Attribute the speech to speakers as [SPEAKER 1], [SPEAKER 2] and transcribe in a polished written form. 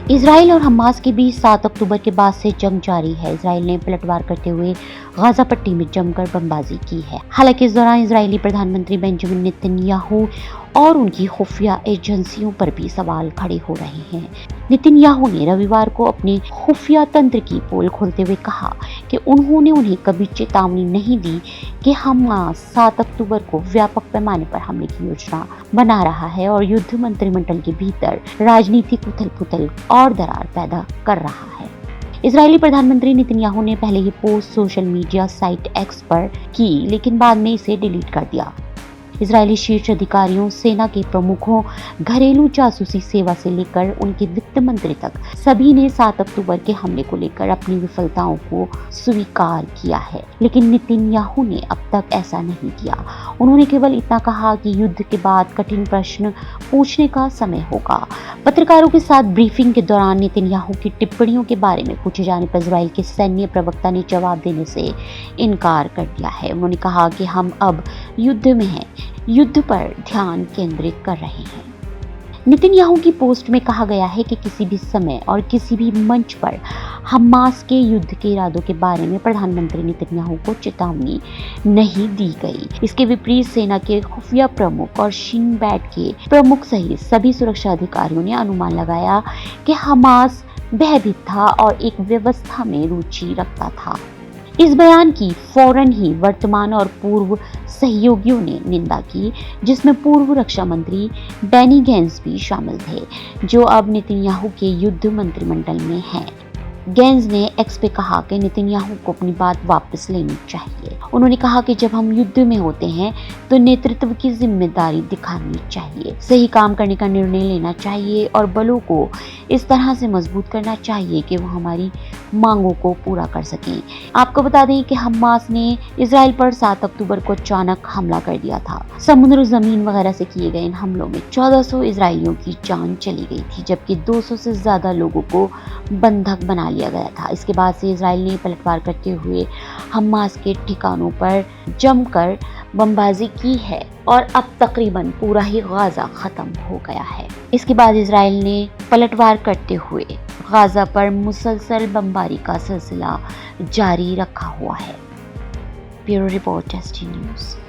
[SPEAKER 1] Israel और Hamas के बीच 7 अक्टूबर के बाद से जंग जारी है। इजराइल ने पलटवार करते हुए गाजा पट्टी में जमकर बमबाजी की है। हालांकि इस दौरान इजरायली प्रधानमंत्री बेंजामिन नेतन्याहू और उनकी खुफिया एजेंसियों पर भी सवाल खड़े हो रहे हैं। नेतन्याहू ने रविवार को अपने खुफिया तंत्र की पोल खोलते हुए कहा कि उन्होंने उन्हें कभी चेतावनी नहीं दी कि हमास 7 अक्टूबर को व्यापक पैमाने पर हमले की योजना बना रहा है और युद्ध मंत्रिमंडल के भीतर राजनीतिक उथल-पुथल और दरार पैदा कर रहा है। इजरायली प्रधानमंत्री नेतन्याहू ने पहले ये post social media site x पर की, लेकिन बाद में इसे डिलीट कर दिया। इजरायली शीर्ष अधिकारियों, सेना के प्रमुखों, घरेलू जासूसी सेवा से लेकर उनके वित्त मंत्री तक सभी ने 7 अक्टूबर के हमले को लेकर अपनी विफलताओं को स्वीकार किया है, लेकिन नेतन्याहू ने अब तक ऐसा नहीं किया। उन्होंने केवल इतना कहा कि युद्ध के बाद कठिन प्रश्न पूछने का समय होगा। पत्रकारों के साथ ब्रीफिंग के दौरान नेतन्याहू की टिप्पणियों के बारे में पूछे जाने पर इजराइल के सैन्य प्रवक्ता ने जवाब देने से इनकार कर दिया है। उन्होंने कहा कि हम अब युद्ध में हैं, युद्ध पर ध्यान केंद्रित कर रहे हैं। नेतन्याहू की पोस्ट में कहा गया है कि किसी भी समय और किसी भी मंच पर हमास के युद्ध के इरादों के बारे में प्रधानमंत्री नेतन्याहू को चेतावनी नहीं दी गई। इसके विपरीत सेना के खुफिया प्रमुख और शिन बैट के प्रमुख सहित सभी सुरक्षा अधिकारियों ने अनुमान लगाया कि हमास भयभीत था और एक व्यवस्था में रुचि रखता था। इस बयान की फौरन ही वर्तमान और पूर्व सहयोगियों ने निंदा की, जिसमें पूर्व रक्षा मंत्री बेनी गैंट्स भी शामिल थे, जो अब नेतन्याहू के युद्ध मंत्रिमंडल में हैं। गैंट्स ने एक्स पे कहा कि नेतन्याहू को अपनी बात वापस लेनी चाहिए। उन्होंने कहा कि जब हम युद्ध में होते हैं तो नेतृत्व की जिम्मेदारी दिखानी चाहिए, सही काम करने का निर्णय लेना चाहिए और बलों को इस तरह से मजबूत करना चाहिए कि वो हमारी मांगों को पूरा कर सकें। आपको बता दें कि हमास ने इजराइल पर 7 अक्टूबर को अचानक हमला कर दिया था। समुद्र, जमीन वगैरह से किए गए इन हमलों में 1400 इजरायलियों की जान चली गई थी, जबकि 200 से ज्यादा लोगों को बंधक बना लिया गया था। इसके बाद से इजराइल ने पलटवार करते हुए हमास के ठिकानों पर जमकर बमबाजी की है और अब तकरीबन पूरा ही गाजा खत्म हो गया है। इसके बाद इजराइल ने पलटवार करते हुए गाजा पर मुसलसल बमबारी का सिलसिला जारी रखा हुआ है। Bureau report, ST news.